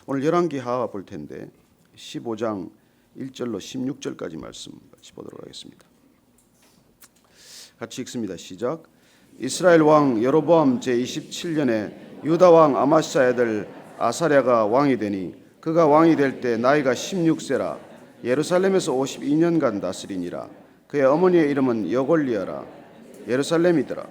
오늘 열왕기하 볼 텐데 15장 1절로 16절까지 말씀 같이 보도록 하겠습니다. 같이 읽습니다. 시작. 이스라엘 왕 여로보암 제27년에 유다 왕 아마시아의 아들 아사랴가 왕이 되니 그가 왕이 될 때 나이가 16세라. 예루살렘에서 52년간 다스리니라. 그의 어머니의 이름은 여골리아라. 예루살렘이더라.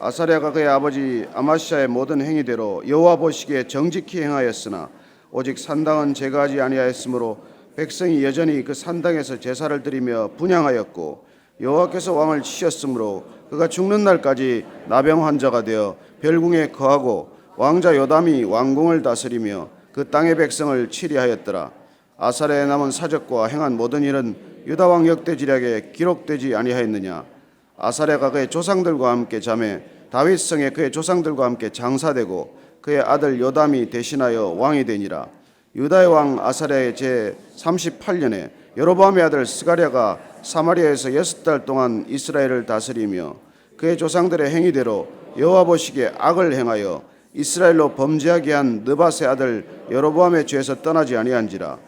아사랴가 그의 아버지 아마시아의 모든 행위대로 여호와 보시기에 정직히 행하였으나 오직 산당은 제거하지 아니하였으므로 백성이 여전히 그 산당에서 제사를 드리며 분향하였고 여호와께서 왕을 치셨으므로 그가 죽는 날까지 나병 환자가 되어 별궁에 거하고 왕자 요담이 왕궁을 다스리며 그 땅의 백성을 치리하였더라. 아사랴의 남은 사적과 행한 모든 일은 유다 왕 역대지략에 기록되지 아니하였느냐. 아사랴가 그의 조상들과 함께 잠에 다윗 성에 그의 조상들과 함께 장사되고 그의 아들 요담이 대신하여 왕이 되니라. 유다의 왕 아사랴의 제 38년에 여로보암의 아들 스가랴가 사마리아에서 6달 동안 이스라엘을 다스리며 그의 조상들의 행위대로 여호와 보시기에 악을 행하여 이스라엘로 범죄하게 한 느밧의 아들 여로보암의 죄에서 떠나지 아니한지라.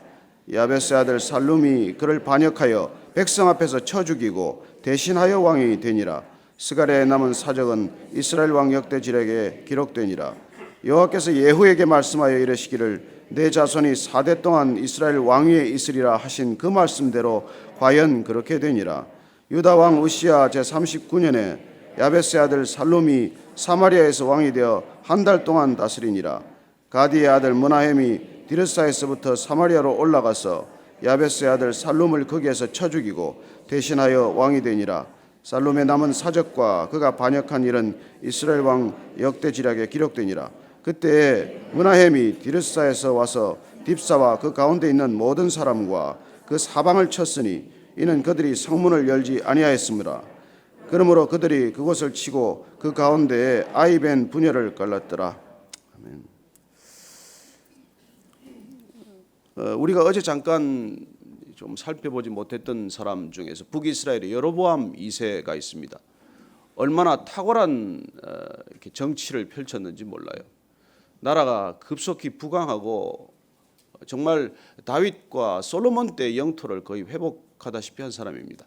야베스의 아들 살룸이 그를 반역하여 백성 앞에서 쳐 죽이고 대신하여 왕이 되니라. 스가랴의 남은 사적은 이스라엘 왕 역대지략에 기록되니라. 여호와께서 예후에게 말씀하여 이르시기를 내 자손이 4대 동안 이스라엘 왕 위에 있으리라 하신 그 말씀대로 과연 그렇게 되니라. 유다 왕 우시야 제39년에 야베스의 아들 살룸이 사마리아에서 왕이 되어 한 달 동안 다스리니라. 가디의 아들 므나헴이 디르사에서부터 사마리아로 올라가서 야베스의 아들 살룸을 거기에서 쳐 죽이고 대신하여 왕이 되니라. 살룸의 남은 사적과 그가 반역한 일은 이스라엘 왕 역대지략에 기록되니라. 그때 므나헴이 디르사에서 와서 딥사와 그 가운데 있는 모든 사람과 그 사방을 쳤으니 이는 그들이 성문을 열지 아니하였으므라. 그러므로 그들이 그곳을 치고 그 가운데에 아이벤 분열을 갈랐더라. 아멘. 우리가 어제 잠깐 좀 살펴보지 못했던 사람 중에서 북이스라엘의 여로보암 2세가 있습니다. 얼마나 탁월한 이렇게 정치를 펼쳤는지 몰라요. 나라가 급속히 부강하고 정말 다윗과 솔로몬 때 영토를 거의 회복하다시피 한 사람입니다.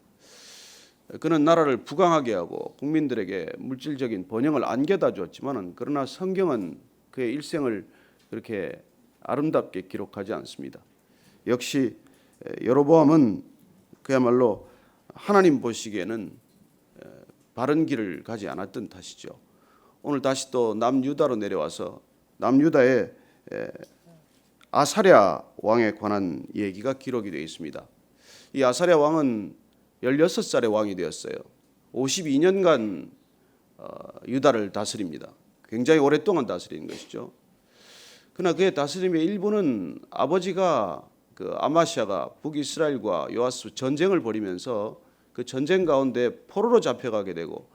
그는 나라를 부강하게 하고 국민들에게 물질적인 번영을 안겨다 주었지만 그러나 성경은 그의 일생을 그렇게 아름답게 기록하지 않습니다. 역시 여로보암은 그야말로 하나님 보시기에는 바른 길을 가지 않았던 탓이죠. 오늘 다시 또 남유다로 내려와서 남유다의 아사랴 왕에 관한 얘기가 기록이 되어 있습니다. 이 아사랴 왕은 16살에 왕이 되었어요. 52년간 유다를 다스립니다. 굉장히 오랫동안 다스리는 것이죠. 그러나 그의 다스림의 일부는 아버지가 그 아마시아가 북이스라엘과 요아스 전쟁을 벌이면서 그 전쟁 가운데 포로로 잡혀가게 되고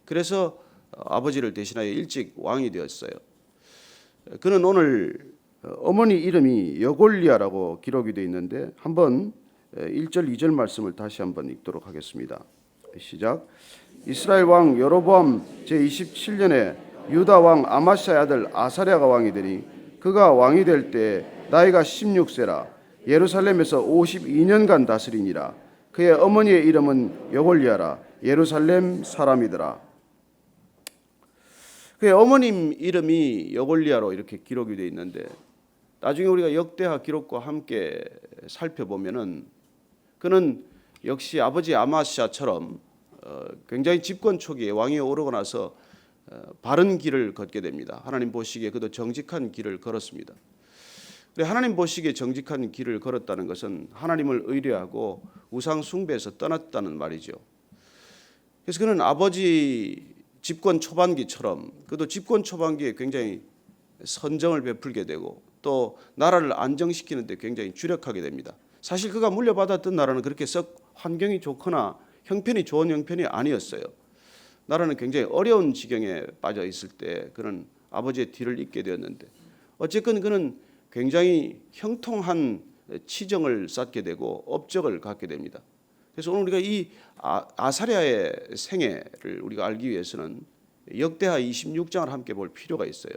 그래서 아버지를 대신하여 일찍 왕이 되었어요. 그는 오늘 어머니 이름이 여골리아라고 기록이 되어 있는데 한번 1절 2절 말씀을 다시 한번 읽도록 하겠습니다. 시작. 이스라엘 왕 여로보암 제27년에 유다 왕 아마시아의 아들 아사랴가 왕이 되니 그가 왕이 될 때 나이가 16세라. 예루살렘에서 52년간 다스리니라. 그의 어머니의 이름은 여골리아라. 예루살렘 사람이더라. 그의 어머님 이름이 여골리아로 이렇게 기록이 되어 있는데 나중에 우리가 역대하 기록과 함께 살펴보면은 그는 역시 아버지 아마시아처럼 굉장히 집권 초기에 왕위에 오르고 나서 바른 길을 걷게 됩니다. 하나님 보시기에 그도 정직한 길을 걸었습니다. 하나님 보시기에 정직한 길을 걸었다는 것은 하나님을 의뢰하고 우상 숭배에서 떠났다는 말이죠. 그래서 그는 아버지 집권 초반기처럼 그도 집권 초반기에 굉장히 선정을 베풀게 되고 또 나라를 안정시키는 데 굉장히 주력하게 됩니다. 사실 그가 물려받았던 나라는 그렇게 썩 환경이 좋거나 형편이 좋은 형편이 아니었어요. 나라는 굉장히 어려운 지경에 빠져 있을 때 그는 아버지의 뒤를 잇게 되었는데 어쨌건 그는 굉장히 형통한 치정을 쌓게 되고 업적을 갖게 됩니다. 그래서 오늘 우리가 이 아사랴의 생애를 우리가 알기 위해서는 역대하 26장을 함께 볼 필요가 있어요.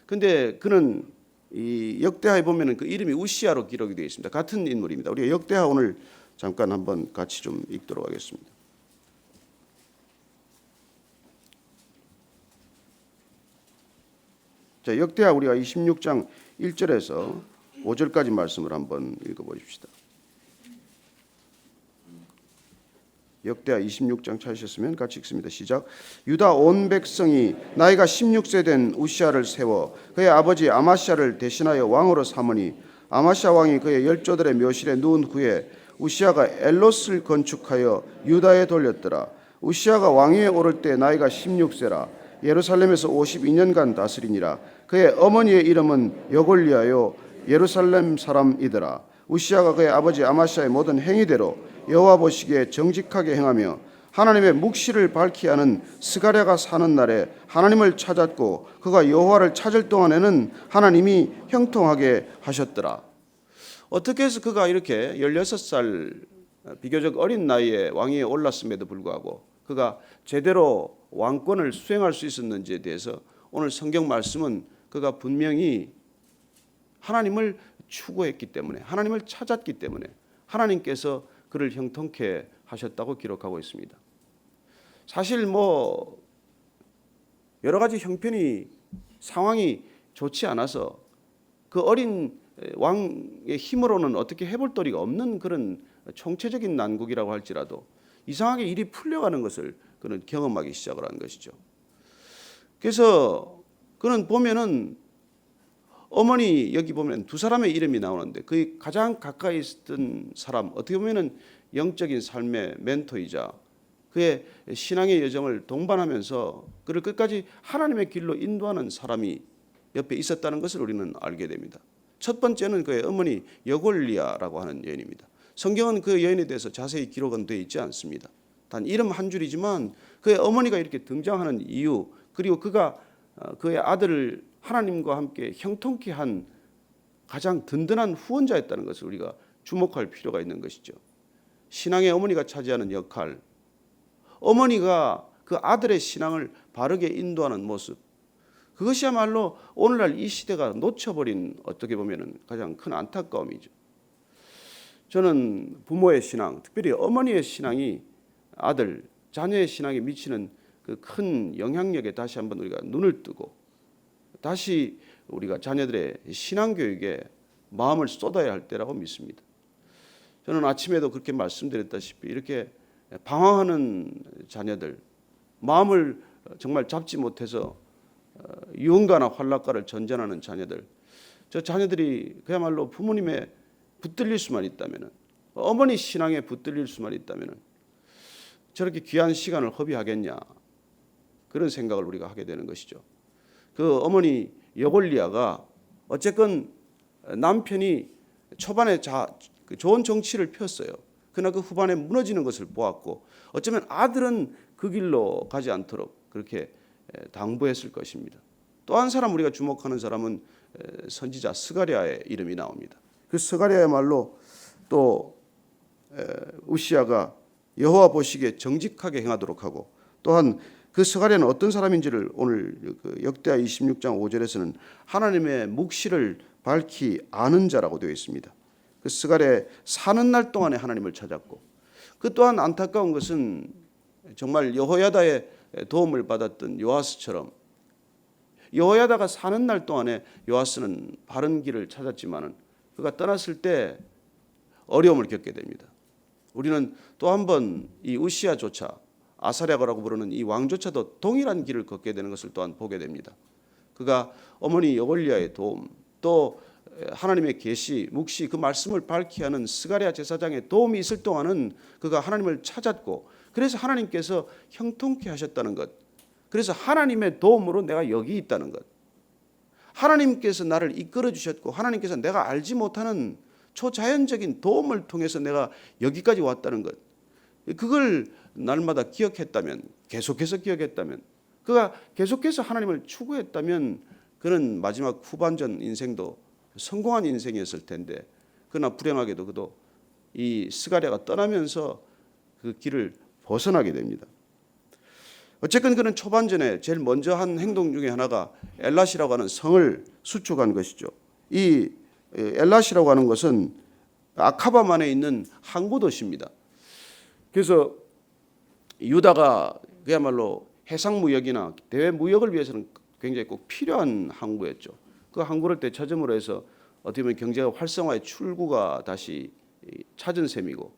그런데 그는 이 역대하에 보면은 그 이름이 우시아로 기록이 되어 있습니다. 같은 인물입니다. 우리가 역대하 오늘 잠깐 한번 같이 좀 읽도록 하겠습니다. 자, 역대하 우리가 26장 1절에서 5절까지 말씀을 한번 읽어보십시다. 역대하 26장 찾으셨으면 같이 읽습니다. 시작. 유다 온 백성이 나이가 16세 된 우시아를 세워 그의 아버지 아마시아를 대신하여 왕으로 삼으니 아마시아 왕이 그의 열조들의 묘실에 누운 후에 우시아가 엘롯을 건축하여 유다에 돌렸더라. 우시아가 왕위에 오를 때 나이가 16세라. 예루살렘에서 52년간 다스리니라. 그의 어머니의 이름은 여골리아요 예루살렘 사람이더라. 우시아가 그의 아버지 아마시아의 모든 행위대로 여호와 보시기에 정직하게 행하며 하나님의 묵시를 밝히 하는 스가랴가 사는 날에 하나님을 찾았고 그가 여호와를 찾을 동안에는 하나님이 형통하게 하셨더라. 어떻게 해서 그가 이렇게 16살 비교적 어린 나이에 왕위에 올랐음에도 불구하고 그가 제대로 왕권을 수행할 수 있었는지에 대해서 오늘 성경 말씀은 그가 분명히 하나님을 추구했기 때문에 하나님을 찾았기 때문에 하나님께서 그를 형통케 하셨다고 기록하고 있습니다. 사실 뭐 여러 가지 형편이 상황이 좋지 않아서 그 어린 왕의 힘으로는 어떻게 해볼 도리가 없는 그런 총체적인 난국이라고 할지라도 이상하게 일이 풀려가는 것을 그는 경험하기 시작을 한 것이죠. 그래서 그는 보면은 어머니 여기 보면 두 사람의 이름이 나오는데 그 가장 가까이 있었던 사람 어떻게 보면은 영적인 삶의 멘토이자 그의 신앙의 여정을 동반하면서 그를 끝까지 하나님의 길로 인도하는 사람이 옆에 있었다는 것을 우리는 알게 됩니다. 첫 번째는 그의 어머니 여골리아라고 하는 여인입니다. 성경은 그 여인에 대해서 자세히 기록은 되어 있지 않습니다. 단 이름 한 줄이지만 그의 어머니가 이렇게 등장하는 이유 그리고 그가 그의 아들을 하나님과 함께 형통케 한 가장 든든한 후원자였다는 것을 우리가 주목할 필요가 있는 것이죠. 신앙의 어머니가 차지하는 역할, 어머니가 그 아들의 신앙을 바르게 인도하는 모습, 그것이야말로 오늘날 이 시대가 놓쳐버린 어떻게 보면 가장 큰 안타까움이죠. 저는 부모의 신앙, 특별히 어머니의 신앙이 아들, 자녀의 신앙에 미치는 그 큰 영향력에 다시 한번 우리가 눈을 뜨고 다시 우리가 자녀들의 신앙 교육에 마음을 쏟아야 할 때라고 믿습니다. 저는 아침에도 그렇게 말씀드렸다시피 이렇게 방황하는 자녀들, 마음을 정말 잡지 못해서 유흥가나 환락가를 전전하는 자녀들, 저 자녀들이 그야말로 부모님의 붙들릴 수만 있다면, 어머니 신앙에 붙들릴 수만 있다면 저렇게 귀한 시간을 허비하겠냐, 그런 생각을 우리가 하게 되는 것이죠. 그 어머니 여골리아가 어쨌건 남편이 초반에 좋은 정치를 폈어요. 그러나 그 후반에 무너지는 것을 보았고 어쩌면 아들은 그 길로 가지 않도록 그렇게 당부했을 것입니다. 또 한 사람 우리가 주목하는 사람은 선지자 스가랴의 이름이 나옵니다. 그 스가랴야말로 또 우시아가 여호와 보시기에 정직하게 행하도록 하고 또한 그 스가랴는 어떤 사람인지를 오늘 역대하 26장 5절에서는 하나님의 묵시를 밝히 아는 자라고 되어 있습니다. 그 스가랴 사는 날 동안에 하나님을 찾았고 그 또한 안타까운 것은 정말 여호야다의 도움을 받았던 요아스처럼 여호야다가 사는 날 동안에 요아스는 바른 길을 찾았지만은 그가 떠났을 때 어려움을 겪게 됩니다. 우리는 또 한 번 이 우시아조차 아사랴가라고 부르는 이 왕조차도 동일한 길을 걷게 되는 것을 또한 보게 됩니다. 그가 어머니 여골리아의 도움, 또 하나님의 계시, 묵시, 그 말씀을 밝히 하는 스가랴 제사장의 도움이 있을 동안은 그가 하나님을 찾았고 그래서 하나님께서 형통케 하셨다는 것, 그래서 하나님의 도움으로 내가 여기 있다는 것, 하나님께서 나를 이끌어 주셨고 하나님께서 내가 알지 못하는 초자연적인 도움을 통해서 내가 여기까지 왔다는 것, 그걸 날마다 기억했다면, 계속해서 기억했다면, 그가 계속해서 하나님을 추구했다면 그는 마지막 후반전 인생도 성공한 인생이었을 텐데 그러나 불행하게도 그도 이 스가랴가 떠나면서 그 길을 벗어나게 됩니다. 어쨌든 그는 초반전에 제일 먼저 한 행동 중에 하나가 엘랏이라고 하는 성을 수축한 것이죠. 이 엘라시라고 하는 것은 아카바만에 있는 항구 도시입니다. 그래서 유다가 그야말로 해상 무역이나 대외 무역을 위해서는 굉장히 꼭 필요한 항구였죠. 그 항구를 되찾음으로 해서 어떻게 보면 경제가 활성화의 출구가 다시 찾은 셈이고,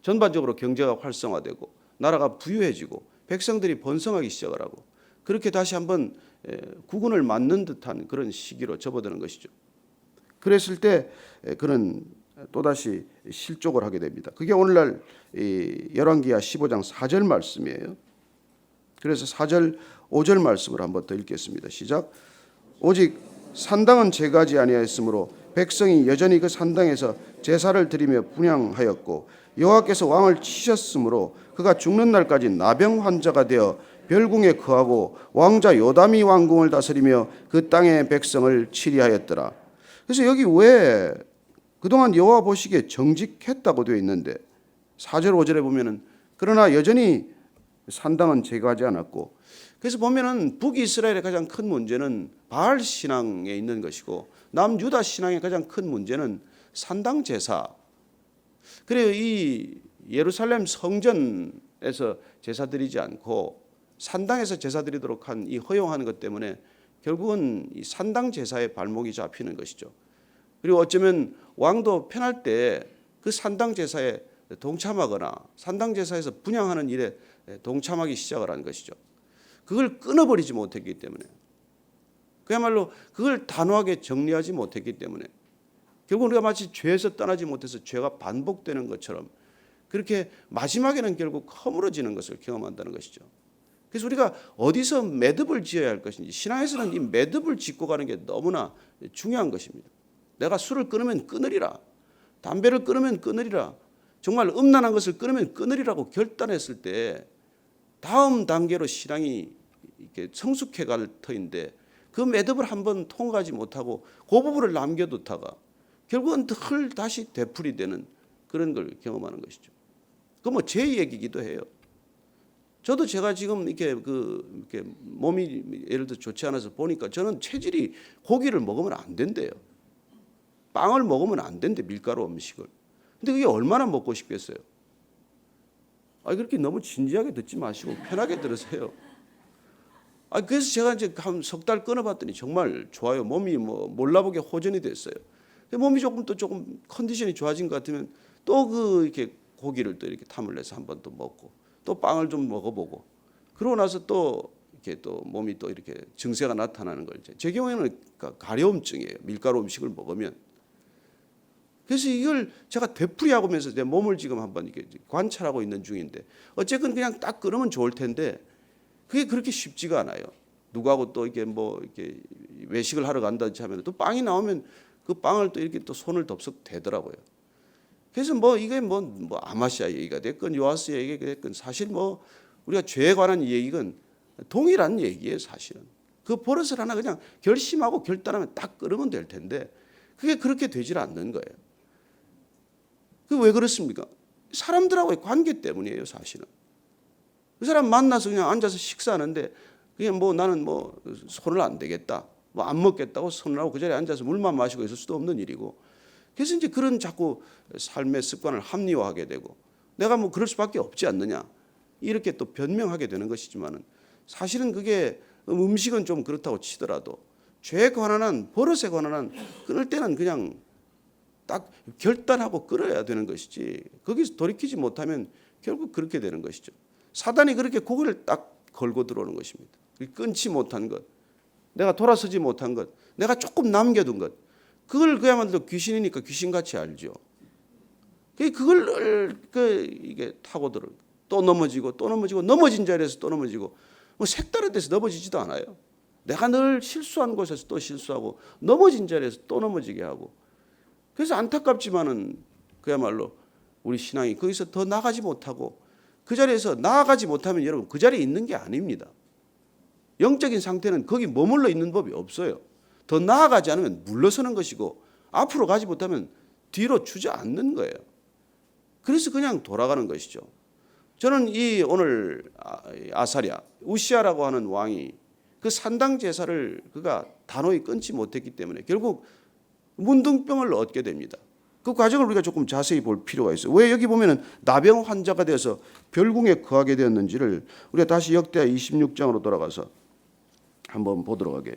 전반적으로 경제가 활성화되고 나라가 부유해지고 백성들이 번성하기 시작을 하고, 그렇게 다시 한번 국운을 맞는 듯한 그런 시기로 접어드는 것이죠. 그랬을 때 그는 또다시 실족을 하게 됩니다. 그게 오늘날 열왕기하 15장 4절 말씀이에요. 그래서 4절 5절 말씀을 한번 더 읽겠습니다. 시작. 오직 산당은 제거하지 아니하였으므로 백성이 여전히 그 산당에서 제사를 드리며 분향하였고, 여호와께서 왕을 치셨으므로 그가 죽는 날까지 나병 환자가 되어 별궁에 거하고 왕자 요담이 왕궁을 다스리며 그 땅의 백성을 치리하였더라. 그래서 여기 왜 그동안 여호와 보시기에 정직했다고 되어 있는데 4절 5절에 보면은 그러나 여전히 산당은 제거하지 않았고, 그래서 보면은 북이스라엘의 가장 큰 문제는 바알 신앙에 있는 것이고 남유다 신앙의 가장 큰 문제는 산당 제사. 그래요. 이 예루살렘 성전에서 제사 드리지 않고 산당에서 제사 드리도록 한 이 허용하는 것 때문에 결국은 이 산당 제사에 발목이 잡히는 것이죠. 그리고 어쩌면 왕도 편할 때 그 산당 제사에 동참하거나 산당 제사에서 분향하는 일에 동참하기 시작을 한 것이죠. 그걸 끊어버리지 못했기 때문에, 그야말로 그걸 단호하게 정리하지 못했기 때문에 결국 우리가 마치 죄에서 떠나지 못해서 죄가 반복되는 것처럼 그렇게 마지막에는 결국 허물어지는 것을 경험한다는 것이죠. 그래서 우리가 어디서 매듭을 지어야 할 것인지, 신앙에서는 이 매듭을 짚고 가는 게 너무나 중요한 것입니다. 내가 술을 끊으면 끊으리라, 담배를 끊으면 끊으리라, 정말 음란한 것을 끊으면 끊으리라고 결단했을 때 다음 단계로 신앙이 이렇게 성숙해 갈 터인데, 그 매듭을 한번 통과하지 못하고 그 부분을 남겨두다가 결국은 늘 다시 되풀이 되는 그런 걸 경험하는 것이죠. 그 뭐 제 얘기기도 해요. 저도 제가 지금 이렇게 몸이 예를 들어 좋지 않아서 보니까 저는 체질이 고기를 먹으면 안 된대요. 빵을 먹으면 안 된대, 밀가루 음식을. 근데 그게 얼마나 먹고 싶겠어요. 그렇게 너무 진지하게 듣지 마시고 편하게 들으세요. 그래서 제가 이제 한 석 달 끊어봤더니 정말 좋아요. 몸이 뭐 몰라보게 호전이 됐어요. 몸이 조금 컨디션이 좋아진 것 같으면 또 이렇게 고기를 또 이렇게 탐을 내서 한 번 또 먹고 또 빵을 좀 먹어보고, 그러고 나서 또 이렇게 또 몸이 또 이렇게 증세가 나타나는 걸, 제 경우에는 가려움증이에요. 밀가루 음식을 먹으면. 그래서 이걸 제가 되풀이하고 면서 내 몸을 지금 한번 이렇게 관찰하고 있는 중인데, 어쨌든 그냥 딱 끊으면 좋을 텐데 그게 그렇게 쉽지가 않아요. 누구하고 또 이렇게 뭐 이렇게 외식을 하러 간다든지 하면 또 빵이 나오면 그 빵을 또 이렇게 또 손을 덥석 대더라고요. 그래서 뭐 이게 뭐 아마시아 얘기가 됐건 요아스 얘기가 됐건 사실 뭐 우리가 죄에 관한 얘기는 동일한 얘기예요. 사실은 그 버릇을 하나 그냥 결심하고 결단하면 딱 끊으면 될 텐데 그게 그렇게 되질 않는 거예요. 그 왜 그렇습니까? 사람들하고의 관계 때문이에요. 사실은 그 사람 만나서 그냥 앉아서 식사하는데 그게 뭐 나는 뭐 손을 안 대겠다, 뭐 안 먹겠다고 손을 하고 그 자리에 앉아서 물만 마시고 있을 수도 없는 일이고, 그래서 이제 그런 자꾸 삶의 습관을 합리화하게 되고 내가 뭐 그럴 수밖에 없지 않느냐 이렇게 또 변명하게 되는 것이지만은, 사실은 그게 음식은 좀 그렇다고 치더라도 죄에 관한 한, 버릇에 관한 한 끊을 때는 그냥 딱 결단하고 끊어야 되는 것이지, 거기서 돌이키지 못하면 결국 그렇게 되는 것이죠. 사단이 그렇게 고개를 딱 걸고 들어오는 것입니다. 끊지 못한 것, 내가 돌아서지 못한 것, 내가 조금 남겨둔 것, 그걸 그야말로 귀신이니까 귀신같이 알죠. 그걸 이게 타고 들어 또 넘어지고 넘어진 자리에서 또 넘어지고, 뭐 색다른 데서 넘어지지도 않아요. 내가 늘 실수한 곳에서 또 실수하고 넘어진 자리에서 또 넘어지게 하고, 그래서 안타깝지만은 그야말로 우리 신앙이 거기서 더 나가지 못하고, 그 자리에서 나아가지 못하면 여러분 그 자리에 있는 게 아닙니다. 영적인 상태는 거기 머물러 있는 법이 없어요. 더 나아가지 않으면 물러서는 것이고 앞으로 가지 못하면 뒤로 주저앉는 거예요. 그래서 그냥 돌아가는 것이죠. 저는 이 오늘 아사랴, 우시아라고 하는 왕이 그 산당 제사를 그가 단호히 끊지 못했기 때문에 결국 문둥병을 얻게 됩니다. 그 과정을 우리가 조금 자세히 볼 필요가 있어요. 왜 여기 보면은 나병 환자가 되어서 별궁에 거하게 되었는지를 우리가 다시 역대하 26장으로 돌아가서 한번 보도록 하게.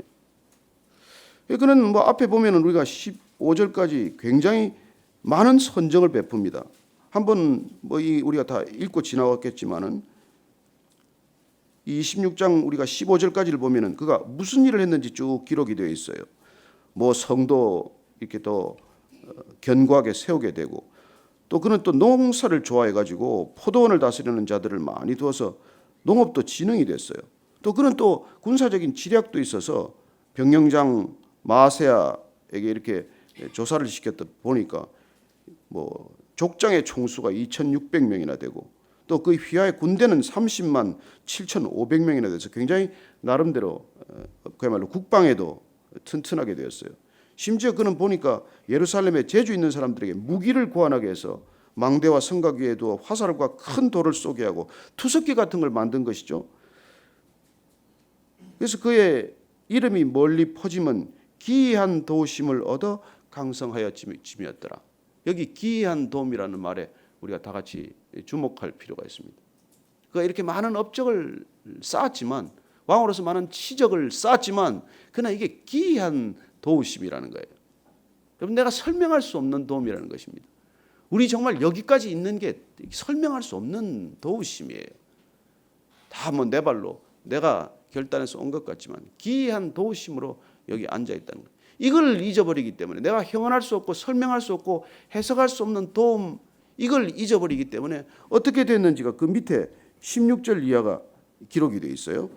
그는 뭐 앞에 보면은 우리가 15절까지 굉장히 많은 선정을 베풉니다. 한번 뭐 우리가 다 읽고 지나왔겠지만은 이 26장 우리가 15절까지를 보면은 그가 무슨 일을 했는지 쭉 기록이 되어 있어요. 뭐 성도 이렇게 또 견고하게 세우게 되고, 또 그는 또 농사를 좋아해 가지고 포도원을 다스리는 자들을 많이 두어서 농업도 진흥이 됐어요. 또 그는 또 군사적인 지략도 있어서 병영장 마세야에게 이렇게 조사를 시켰다 보니까 뭐 족장의 총수가 2,600명이나 되고, 또 그 휘하의 군대는 30만 7,500명이나 돼서 굉장히 나름대로 그야말로 국방에도 튼튼하게 되었어요. 심지어 그는 보니까 예루살렘에 재주 있는 사람들에게 무기를 고안하게 해서 망대와 성곽 위에 두어 화살과 큰 돌을 쏘게 하고 투석기 같은 걸 만든 것이죠. 그래서 그의 이름이 멀리 퍼지면 기이한 도심을 얻어 강성하였음이었더라. 여기 기이한 도움이라는 말에 우리가 다 같이 주목할 필요가 있습니다. 그가 이렇게 많은 업적을 쌓았지만, 왕으로서 많은 치적을 쌓았지만, 그러나 이게 기이한 도우심이라는 거예요. 여러분, 내가 설명할 수 없는 도움이라는 것입니다. 우리 정말 여기까지 있는 게 설명할 수 없는 도우심이에요. 다 뭐 내 발로 내가 결단해서 온 것 같지만 기이한 도우심으로 여기 앉아 있다는 거예요. 이걸 잊어버리기 때문에, 내가 형언할 수 없고 설명할 수 없고 해석할 수 없는 도움, 이걸 잊어버리기 때문에 어떻게 됐는지가 그 밑에 16절 이하가 기록이 되어 있어요.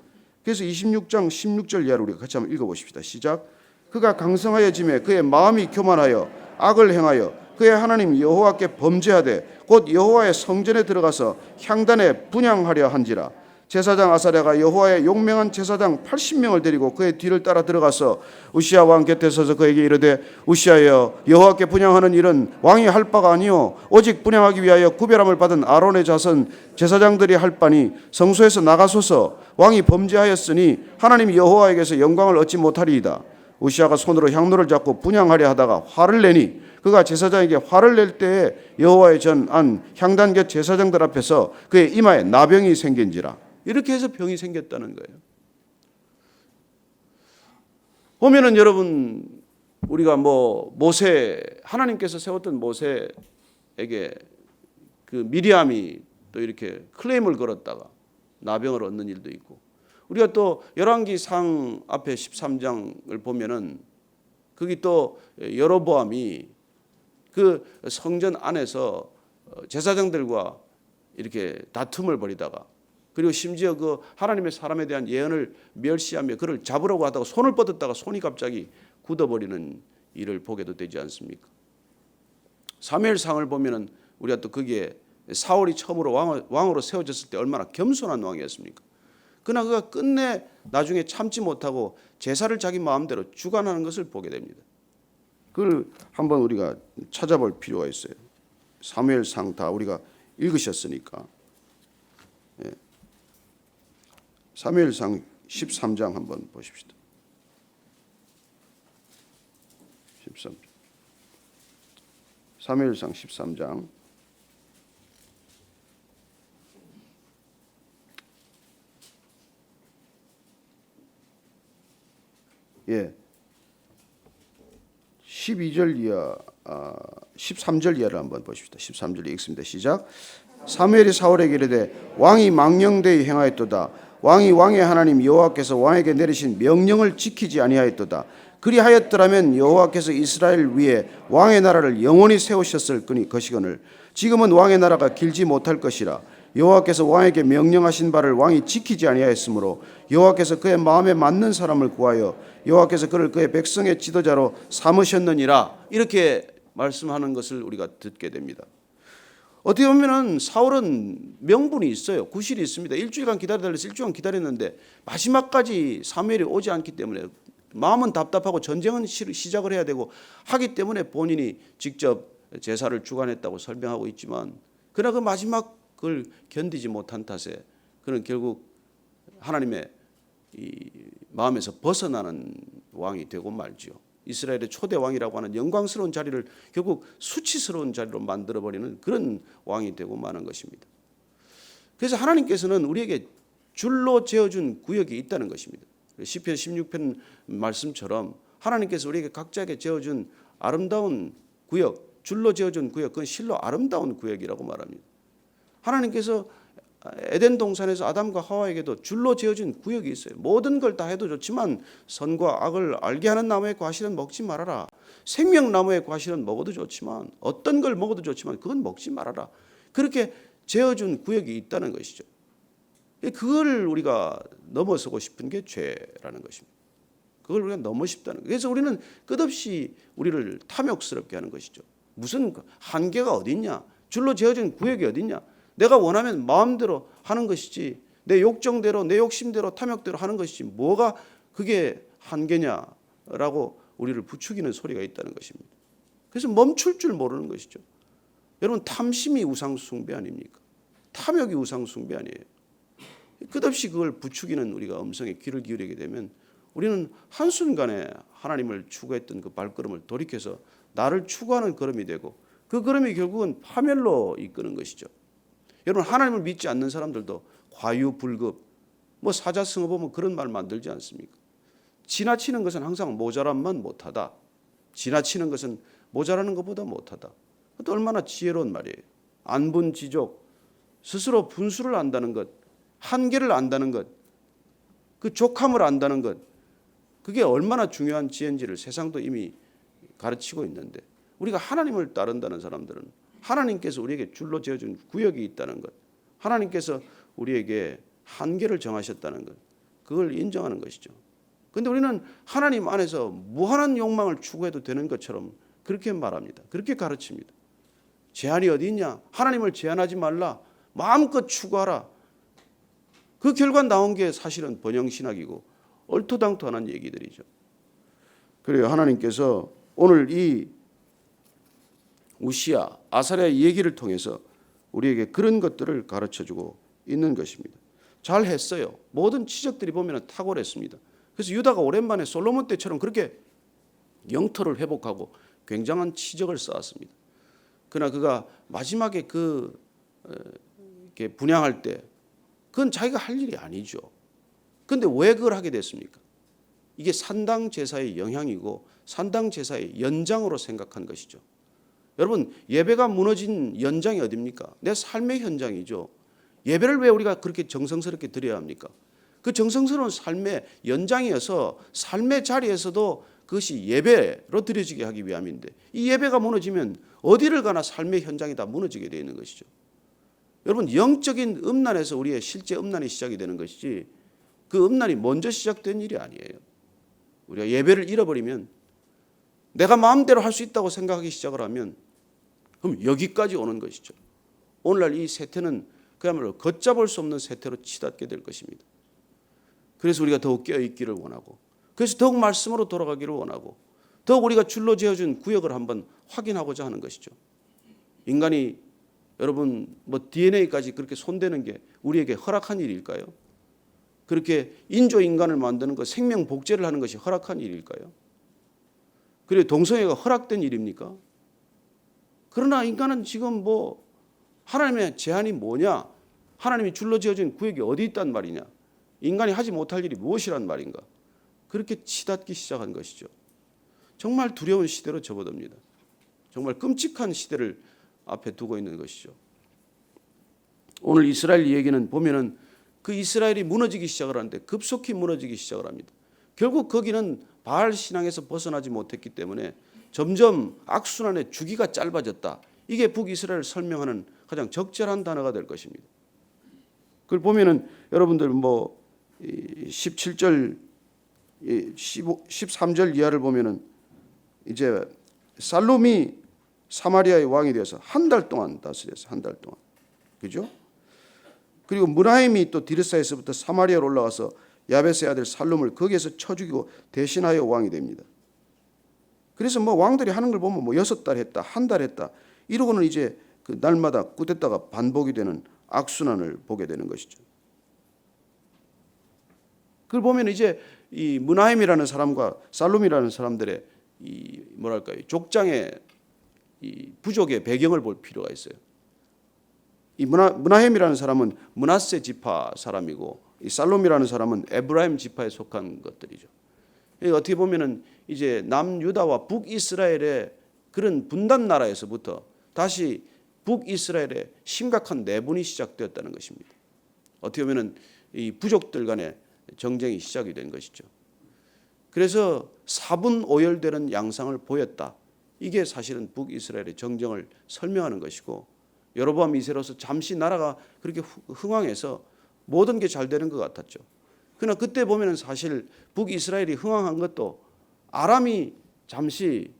그래서 26장 16절 이하를 우리가 같이 한번 읽어보십시다. 시작. 그가 강성하여짐에 그의 마음이 교만하여 악을 행하여 그의 하나님 여호와께 범죄하되 곧 여호와의 성전에 들어가서 향단에 분향하려 한지라. 제사장 아사랴가 여호와의 용맹한 제사장 80명을 데리고 그의 뒤를 따라 들어가서 우시야 왕 곁에 서서 그에게 이르되, 우시야여, 여호와께 분향하는 일은 왕이 할 바가 아니요 오직 분향하기 위하여 구별함을 받은 아론의 자손 제사장들이 할 바니 성소에서 나가소서. 왕이 범죄하였으니 하나님 여호와에게서 영광을 얻지 못하리이다. 우시야가 손으로 향로를 잡고 분향하려 하다가 화를 내니 그가 제사장에게 화를 낼 때에 여호와의 전안 향단 곁 제사장들 앞에서 그의 이마에 나병이 생긴지라. 이렇게 해서 병이 생겼다는 거예요. 보면은 여러분, 우리가 뭐 모세, 하나님께서 세웠던 모세에게 그 미리암이 또 이렇게 클레임을 걸었다가 나병을 얻는 일도 있고, 우리가 또 열왕기상 앞에 13장을 보면은 거기 또 여로보암이 그 성전 안에서 제사장들과 이렇게 다툼을 벌이다가, 그리고 심지어 그 하나님의 사람에 대한 예언을 멸시하며 그를 잡으려고 하다가 손을 뻗었다가 손이 갑자기 굳어버리는 일을 보게도 되지 않습니까? 사무엘상을 보면은 우리가 또 거기에 사울이 처음으로 왕으로 세워졌을 때 얼마나 겸손한 왕이었습니까? 그러나 그가 끝내 나중에 참지 못하고 제사를 자기 마음대로 주관하는 것을 보게 됩니다. 그걸 한번 우리가 찾아볼 필요가 있어요. 사무엘상 다 우리가 읽으셨으니까. 사무엘상 13장 한번 보십시다. 13장. 사무엘상 13장. 예. 12절 이하, 13절 이하를 한번 보십시다. 13절 읽습니다. 시작. 사무엘이 사울에게 이르되, 왕이 망령되이 행하였도다. 왕이 왕의 하나님 여호와께서 왕에게 내리신 명령을 지키지 아니하였도다. 그리하였더라면 여호와께서 이스라엘 위에 왕의 나라를 영원히 세우셨을 것이거늘 지금은 왕의 나라가 길지 못할 것이라. 여호와께서 왕에게 명령하신 바를 왕이 지키지 아니하였으므로 여호와께서 그의 마음에 맞는 사람을 구하여 여호와께서 그를 그의 백성의 지도자로 삼으셨느니라. 이렇게 말씀하는 것을 우리가 듣게 됩니다. 어떻게 보면은 사울은 명분이 있어요. 구실이 있습니다. 일주일간 기다려달래서 일주일간 기다렸는데 마지막까지 사무엘이 오지 않기 때문에 마음은 답답하고 전쟁은 시작을 해야 되고 하기 때문에 본인이 직접 제사를 주관했다고 설명하고 있지만, 그러나 그 마지막을 견디지 못한 탓에 그는 결국 하나님의 이 마음에서 벗어나는 왕이 되고 말지요. 이스라엘의 초대 왕이라고 하는 영광스러운 자리를 결국 수치스러운 자리로 만들어버리는 그런 왕이 되고 마는 것입니다. 그래서 하나님께서는 우리에게 줄로 재어준 구역이 있다는 것입니다. 시편 16편 말씀처럼 하나님께서 우리에게 각자에게 재어준 아름다운 구역, 줄로 재어준 구역, 그건 실로 아름다운 구역이라고 말합니다. 하나님께서 에덴 동산에서 아담과 하와에게도 줄로 재어진 구역이 있어요. 모든 걸 다 해도 좋지만 선과 악을 알게 하는 나무의 과실은 먹지 말아라. 생명나무의 과실은 먹어도 좋지만 어떤 걸 먹어도 좋지만 그건 먹지 말아라. 그렇게 재어준 구역이 있다는 것이죠. 그걸 우리가 넘어서고 싶은 게 죄라는 것입니다. 그걸 우리가 넘어 싶다는 거예요. 그래서 우리는 끝없이 우리를 탐욕스럽게 하는 것이죠. 무슨 한계가 어디 있냐? 줄로 재어진 구역이 어디 있냐? 내가 원하면 마음대로 하는 것이지 내 욕정대로 내 욕심대로 탐욕대로 하는 것이지 뭐가 그게 한계냐라고 우리를 부추기는 소리가 있다는 것입니다. 그래서 멈출 줄 모르는 것이죠. 여러분 탐심이 우상 숭배 아닙니까? 탐욕이 우상 숭배 아니에요. 끝없이 그걸 부추기는 우리가 음성에 귀를 기울이게 되면 우리는 한순간에 하나님을 추구했던 그 발걸음을 돌이켜서 나를 추구하는 걸음이 되고 그 걸음이 결국은 파멸로 이끄는 것이죠. 여러분 하나님을 믿지 않는 사람들도 과유불급 뭐 사자성어 보면 그런 말 만들지 않습니까? 지나치는 것은 항상 모자람만 못하다. 지나치는 것은 모자라는 것보다 못하다. 그것도 얼마나 지혜로운 말이에요. 안분지족, 스스로 분수를 안다는 것, 한계를 안다는 것, 그 족함을 안다는 것, 그게 얼마나 중요한 지혜인지를 세상도 이미 가르치고 있는데 우리가 하나님을 따른다는 사람들은 하나님께서 우리에게 줄로 재어준 구역이 있다는 것, 하나님께서 우리에게 한계를 정하셨다는 것, 그걸 인정하는 것이죠. 그런데 우리는 하나님 안에서 무한한 욕망을 추구해도 되는 것처럼 그렇게 말합니다. 그렇게 가르칩니다. 제한이 어디 있냐? 하나님을 제한하지 말라. 마음껏 추구하라. 그 결과 나온 게 사실은 번영신학이고 얼토당토하는 얘기들이죠. 그래요. 하나님께서 오늘 이 우시야, 아사랴의 얘기를 통해서 우리에게 그런 것들을 가르쳐주고 있는 것입니다. 잘했어요. 모든 치적들이 보면 탁월했습니다. 그래서 유다가 오랜만에 솔로몬 때처럼 그렇게 영토를 회복하고 굉장한 치적을 쌓았습니다. 그러나 그가 마지막에 이렇게 분향할 때 그건 자기가 할 일이 아니죠. 그런데 왜 그걸 하게 됐습니까? 이게 산당 제사의 영향이고 산당 제사의 연장으로 생각한 것이죠. 여러분 예배가 무너진 연장이 어디입니까? 내 삶의 현장이죠. 예배를 왜 우리가 그렇게 정성스럽게 드려야 합니까? 그 정성스러운 삶의 연장이어서 삶의 자리에서도 그것이 예배로 드려지게 하기 위함인데 이 예배가 무너지면 어디를 가나 삶의 현장이 다 무너지게 되어 있는 것이죠. 여러분 영적인 음란에서 우리의 실제 음란이 시작이 되는 것이지 그 음란이 먼저 시작된 일이 아니에요. 우리가 예배를 잃어버리면 내가 마음대로 할 수 있다고 생각하기 시작을 하면 그럼 여기까지 오는 것이죠. 오늘날 이 세태는 그야말로 걷잡을 수 없는 세태로 치닫게 될 것입니다. 그래서 우리가 더욱 깨어있기를 원하고 그래서 더욱 말씀으로 돌아가기를 원하고 더욱 우리가 줄로 재어준 구역을 한번 확인하고자 하는 것이죠. 인간이 여러분 뭐 DNA까지 그렇게 손대는 게 우리에게 허락한 일일까요? 그렇게 인조인간을 만드는 것, 생명 복제를 하는 것이 허락한 일일까요? 그리고 동성애가 허락된 일입니까? 그러나 인간은 지금 뭐 하나님의 제한이 뭐냐? 하나님이 줄로 지어진 구역이 어디 있단 말이냐? 인간이 하지 못할 일이 무엇이란 말인가? 그렇게 치닫기 시작한 것이죠. 정말 두려운 시대로 접어듭니다. 정말 끔찍한 시대를 앞에 두고 있는 것이죠. 오늘 이스라엘 얘기는 보면은 그 이스라엘이 무너지기 시작을 하는데 급속히 무너지기 시작을 합니다. 결국 거기는 바알 신앙에서 벗어나지 못했기 때문에 점점 악순환의 주기가 짧아졌다. 이게 북이스라엘을 설명하는 가장 적절한 단어가 될 것입니다. 그걸 보면은 여러분들 뭐 17절, 13절 이하를 보면은 이제 살룸이 사마리아의 왕이 되어서 한 달 동안 다스렸어요. 한 달 동안. 그죠? 그리고 므나임이 또 디르사에서부터 사마리아로 올라가서 야베스의 아들 살룸을 거기에서 쳐 죽이고 대신하여 왕이 됩니다. 그래서 뭐 왕들이 하는 걸 보면 뭐 6달 했다, 한 달 했다 이러고는 이제 그 날마다 꾸댔다가 반복이 되는 악순환을 보게 되는 것이죠. 그걸 보면 이제 이 므나임이라는 사람과 살룸이라는 사람들의 뭐랄까요, 족장의 이 부족의 배경을 볼 필요가 있어요. 이 므나헴이라는 사람은 므낫세 지파 사람이고, 이 살롬이라는 사람은 에브라임 지파에 속한 것들이죠. 어떻게 보면은 이제 남유다와 북이스라엘의 그런 분단 나라에서부터 다시 북이스라엘의 심각한 내분이 시작되었다는 것입니다. 어떻게 보면은 이 부족들 간의 정쟁이 시작이 된 것이죠. 그래서 사분오열되는 양상을 보였다. 이게 사실은 북이스라엘의 정쟁을 설명하는 것이고, 여로보암 2세로서 잠시 나라가 그렇게 흥왕해서 모든 게 잘 되는 것 같았죠. 그러나 그때 보면은 사실 북이스라엘이 흥왕한 것도 아람이 잠시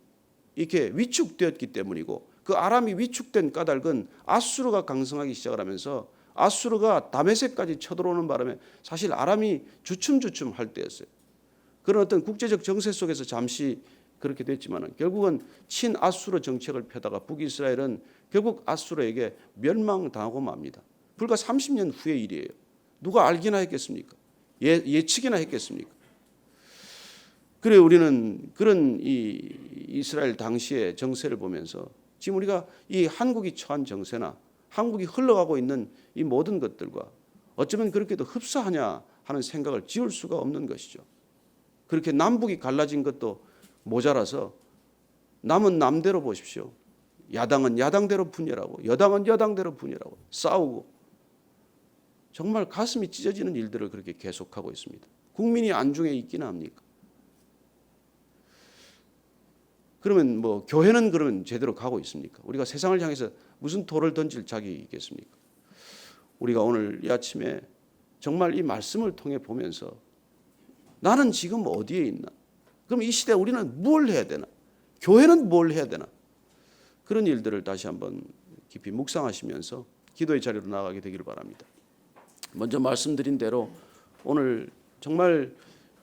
이렇게 위축되었기 때문이고, 그 아람이 위축된 까닭은 아수르가 강성하기 시작을 하면서 아수르가 다메섹까지 쳐들어오는 바람에 사실 아람이 주춤주춤 할 때였어요. 그런 어떤 국제적 정세 속에서 잠시 그렇게 됐지만 결국은 친아수르 정책을 펴다가 북이스라엘은 결국 아수르에게 멸망당하고 맙니다. 불과 30년 후의 일이에요. 누가 알기나 했겠습니까? 예측이나 했겠습니까? 그래 우리는 그런 이 이스라엘 당시의 정세를 보면서 지금 우리가 이 한국이 처한 정세나 한국이 흘러가고 있는 이 모든 것들과 어쩌면 그렇게도 흡사하냐 하는 생각을 지울 수가 없는 것이죠. 그렇게 남북이 갈라진 것도 모자라서 남은 남대로 보십시오. 야당은 야당대로 분열하고 여당은 여당대로 분열하고 싸우고 정말 가슴이 찢어지는 일들을 그렇게 계속하고 있습니다. 국민이 안중에 있기나 합니까? 그러면 뭐 교회는 그러면 제대로 가고 있습니까? 우리가 세상을 향해서 무슨 돌을 던질 자격이 있겠습니까? 우리가 오늘 이 아침에 정말 이 말씀을 통해 보면서 나는 지금 어디에 있나? 그럼 이 시대 우리는 뭘 해야 되나? 교회는 뭘 해야 되나? 그런 일들을 다시 한번 깊이 묵상하시면서 기도의 자리로 나가게 되기를 바랍니다. 먼저 말씀드린 대로 오늘 정말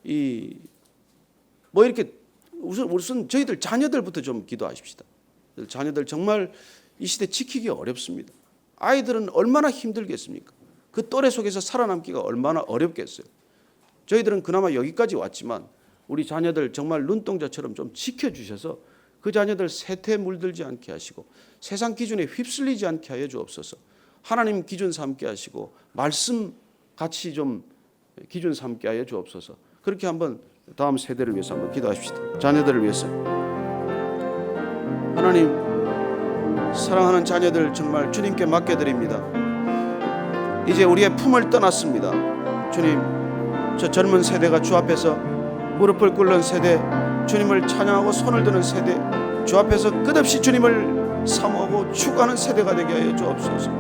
이렇게 우선 저희들 자녀들부터 좀 기도하십시다. 자녀들 정말 이 시대 지키기 어렵습니다. 아이들은 얼마나 힘들겠습니까? 그 또래 속에서 살아남기가 얼마나 어렵겠어요. 저희들은 그나마 여기까지 왔지만 우리 자녀들 정말 눈동자처럼 좀 지켜주셔서 그 자녀들 세태에 물들지 않게 하시고 세상 기준에 휩쓸리지 않게 하여 주옵소서. 하나님 기준 삼게 하시고 말씀 같이 좀 기준 삼게 하여 주옵소서. 그렇게 한번 다음 세대를 위해서 한번 기도하십시다. 자녀들을 위해서. 하나님 사랑하는 자녀들 정말 주님께 맡겨드립니다. 이제 우리의 품을 떠났습니다. 주님, 저 젊은 세대가 주 앞에서 무릎을 꿇는 세대, 주님을 찬양하고 손을 드는 세대, 주 앞에서 끝없이 주님을 사모하고 추구하는 세대가 되게 하여 주옵소서.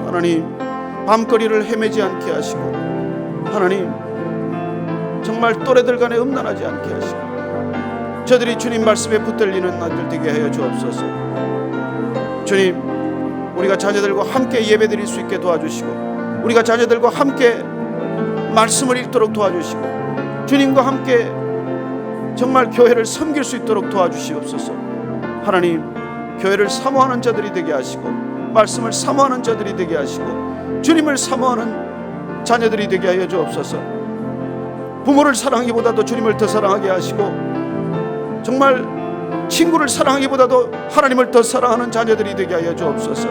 하나님 밤거리를 헤매지 않게 하시고 하나님 정말 또래들 간에 음란하지 않게 하시고 저들이 주님 말씀에 붙들리는 날들 되게 하여 주옵소서. 주님, 우리가 자녀들과 함께 예배드릴 수 있게 도와주시고 우리가 자녀들과 함께 말씀을 읽도록 도와주시고 주님과 함께 정말 교회를 섬길 수 있도록 도와주시옵소서. 하나님, 교회를 사모하는 자들이 되게 하시고 말씀을 사모하는 자들이 되게 하시고 주님을 사모하는 자녀들이 되게 하여 주옵소서. 부모를 사랑하기보다도 주님을 더 사랑하게 하시고 정말 친구를 사랑하기보다도 하나님을 더 사랑하는 자녀들이 되게 하여 주옵소서.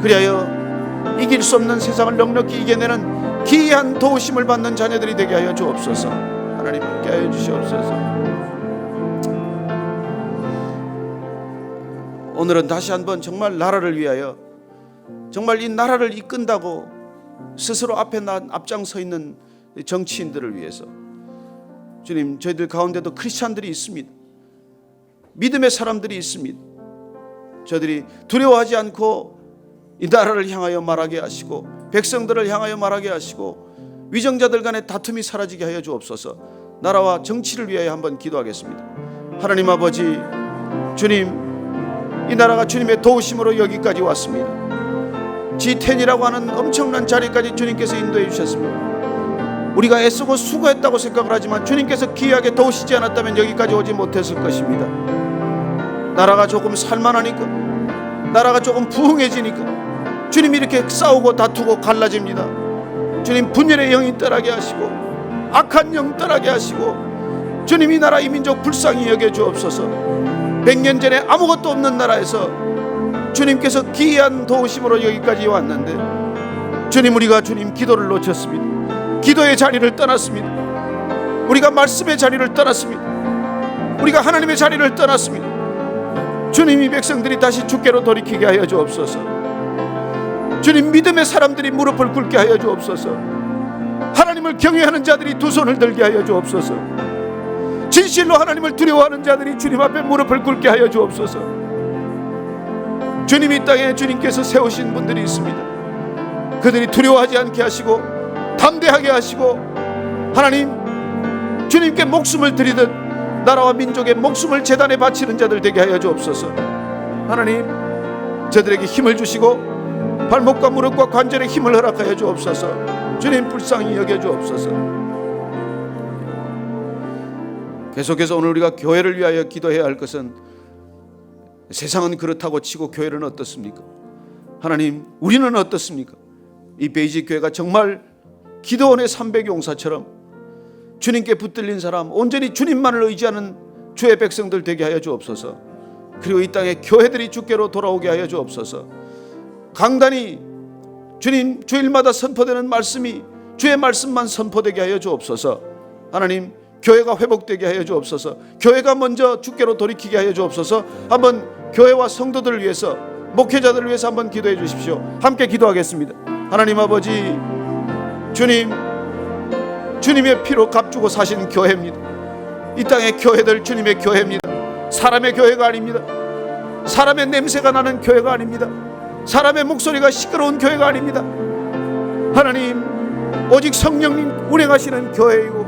그리하여 이길 수 없는 세상을 넉넉히 이겨내는 기이한 도우심을 받는 자녀들이 되게 하여 주옵소서. 하나님 함께 하여 주시옵소서. 오늘은 다시 한번 정말 나라를 위하여 정말 이 나라를 이끈다고 스스로 앞장서 있는 정치인들을 위해서 주님, 저희들 가운데도 크리스찬들이 있습니다. 믿음의 사람들이 있습니다. 저들이 두려워하지 않고 이 나라를 향하여 말하게 하시고 백성들을 향하여 말하게 하시고 위정자들 간의 다툼이 사라지게 하여 주옵소서. 나라와 정치를 위하여 한번 기도하겠습니다. 하나님 아버지, 주님, 이 나라가 주님의 도우심으로 여기까지 왔습니다. G10이라고 하는 엄청난 자리까지 주님께서 인도해 주셨습니다. 우리가 애쓰고 수고했다고 생각을 하지만 주님께서 귀하게 도우시지 않았다면 여기까지 오지 못했을 것입니다. 나라가 조금 살만하니까, 나라가 조금 부흥해지니까 주님이 이렇게 싸우고 다투고 갈라집니다. 주님, 분열의 영이 떠나게 하시고 악한 영 떠나게 하시고 주님, 이 나라 이 민족 불쌍히 여겨 주옵소서. 100년 전에 아무것도 없는 나라에서 주님께서 기이한 도우심으로 여기까지 왔는데, 주님, 우리가 주님 기도를 놓쳤습니다. 기도의 자리를 떠났습니다. 우리가 말씀의 자리를 떠났습니다. 우리가 하나님의 자리를 떠났습니다. 주님, 이 백성들이 다시 주께로 돌이키게 하여 주옵소서. 주님, 믿음의 사람들이 무릎을 꿇게 하여 주옵소서. 하나님을 경외하는 자들이 두 손을 들게 하여 주옵소서. 진실로 하나님을 두려워하는 자들이 주님 앞에 무릎을 꿇게 하여 주옵소서. 주님, 이 땅에 주님께서 세우신 분들이 있습니다. 그들이 두려워하지 않게 하시고 담대하게 하시고, 하나님, 주님께 목숨을 드리듯 나라와 민족의 목숨을 제단에 바치는 자들 되게 하여 주옵소서. 하나님, 저들에게 힘을 주시고 발목과 무릎과 관절에 힘을 허락하여 주옵소서. 주님, 불쌍히 여겨 주옵소서. 계속해서 오늘 우리가 교회를 위하여 기도해야 할 것은, 세상은 그렇다고 치고 교회는 어떻습니까? 하나님, 우리는 어떻습니까? 이 베이직 교회가 정말 기도원의 300용사처럼 주님께 붙들린 사람, 온전히 주님만을 의지하는 주의 백성들 되게 하여 주옵소서. 그리고 이 땅에 교회들이 주께로 돌아오게 하여 주옵소서. 강단이 주님 주일마다 선포되는 말씀이 주의 말씀만 선포되게 하여 주옵소서. 하나님, 교회가 회복되게 하여 주옵소서. 교회가 먼저 주께로 돌이키게 하여 주옵소서. 한번 교회와 성도들을 위해서, 목회자들을 위해서 한번 기도해 주십시오. 함께 기도하겠습니다. 하나님 아버지, 주님의 피로 값주고 사신 교회입니다. 이 땅의 교회들 주님의 교회입니다. 사람의 교회가 아닙니다. 사람의 냄새가 나는 교회가 아닙니다. 사람의 목소리가 시끄러운 교회가 아닙니다. 하나님, 오직 성령님 운행하시는 교회이고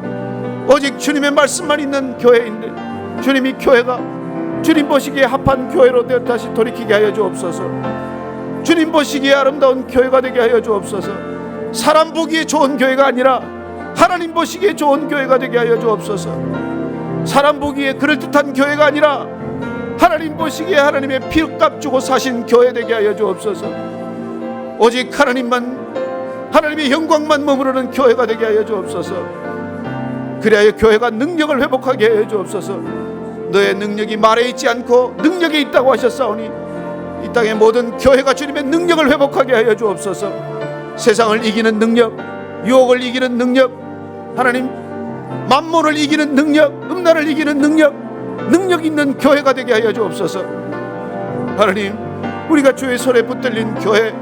오직 주님의 말씀만 있는 교회인데, 주님, 이 교회가 주님 보시기에 합한 교회로 다시 돌이키게 하여 주옵소서. 주님 보시기에 아름다운 교회가 되게 하여 주옵소서. 사람 보기에 좋은 교회가 아니라 하나님 보시기에 좋은 교회가 되게 하여 주옵소서. 사람 보기에 그럴듯한 교회가 아니라 하나님 보시기에 하나님의 피값 주고 사신 교회 되게 하여 주옵소서. 오직 하나님만, 하나님의 영광만 머무르는 교회가 되게 하여 주옵소서. 그래야 교회가 능력을 회복하게 하여 주옵소서. 너의 능력이 말에 있지 않고 능력이 있다고 하셨사오니, 이 땅의 모든 교회가 주님의 능력을 회복하게 하여 주옵소서. 세상을 이기는 능력, 유혹을 이기는 능력, 하나님, 만몬을 이기는 능력, 음란을 이기는 능력 있는 교회가 되게 하여 주옵소서. 하나님, 우리가 주의 손에 붙들린 교회,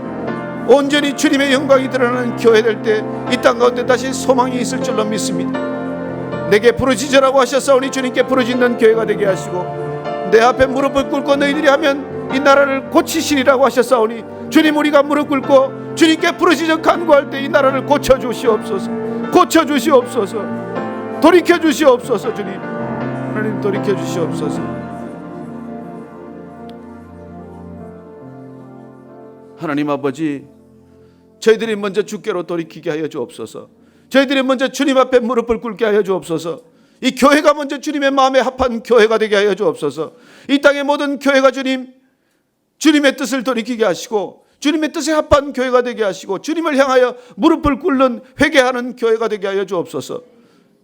온전히 주님의 영광이 드러나는 교회 될 때 이 땅 가운데 다시 소망이 있을 줄로 믿습니다. 내게 부르짖으라고 하셨사오니 주님께 부르짖는 교회가 되게 하시고, 내 앞에 무릎을 꿇고 너희들이 하면 이 나라를 고치시리라고 하셨사오니, 주님, 우리가 무릎 꿇고 주님께 부르짖어 간구할 때 이 나라를 고쳐주시옵소서. 고쳐주시옵소서. 돌이켜주시옵소서. 주님, 하나님, 돌이켜주시옵소서. 하나님 아버지, 저희들이 먼저 주께로 돌이키게 하여 주옵소서. 저희들이 먼저 주님 앞에 무릎을 꿇게 하여 주옵소서. 이 교회가 먼저 주님의 마음에 합한 교회가 되게 하여 주옵소서. 이 땅의 모든 교회가 주님의 뜻을 돌이키게 하시고 주님의 뜻에 합한 교회가 되게 하시고 주님을 향하여 무릎을 꿇는 회개하는 교회가 되게 하여 주옵소서.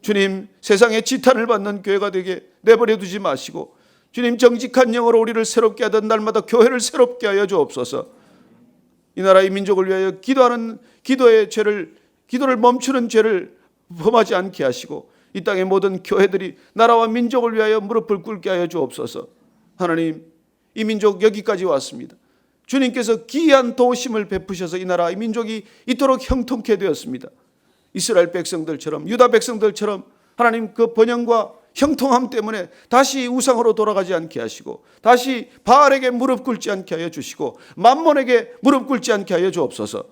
주님, 세상의 지탄을 받는 교회가 되게 내버려 두지 마시고, 주님, 정직한 영으로 우리를 새롭게 하던 날마다 교회를 새롭게 하여 주옵소서. 이 나라의 민족을 위하여 기도하는 기도를 멈추는 죄를 범하지 않게 하시고, 이 땅의 모든 교회들이 나라와 민족을 위하여 무릎을 꿇게 하여 주옵소서. 하나님, 이 민족 여기까지 왔습니다. 주님께서 기이한 도우심을 베푸셔서 이 나라 이 민족이 이토록 형통케 되었습니다. 이스라엘 백성들처럼, 유다 백성들처럼 하나님 그 번영과 형통함 때문에 다시 우상으로 돌아가지 않게 하시고, 다시 바알에게 무릎 꿇지 않게 하여 주시고, 만몬에게 무릎 꿇지 않게 하여 주옵소서.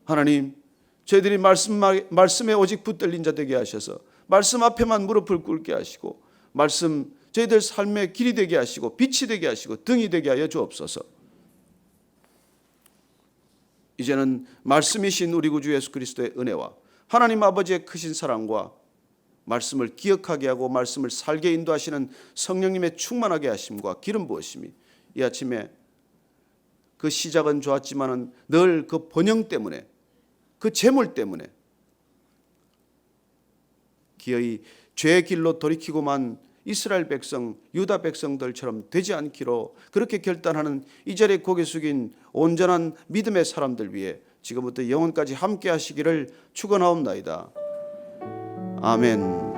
하나님, 저희들이 말씀에 오직 붙들린 자 되게 하셔서 말씀 앞에만 무릎을 꿇게 하시고, 말씀 저희들 삶의 길이 되게 하시고 빛이 되게 하시고 등이 되게 하여 주옵소서. 이제는 말씀이신 우리 구주 예수 그리스도의 은혜와 하나님 아버지의 크신 사랑과 말씀을 기억하게 하고 말씀을 살게 인도하시는 성령님의 충만하게 하심과 기름 부으심이 이 아침에 그 시작은 좋았지만은 늘 그 번영 때문에, 그 재물 때문에 기어이 죄의 길로 돌이키고만 이스라엘 백성, 유다 백성들처럼 되지 않기로 그렇게 결단하는 이 자리에 고개 숙인 온전한 믿음의 사람들 위해 지금부터 영원까지 함께 하시기를 축원하옵나이다. 아멘.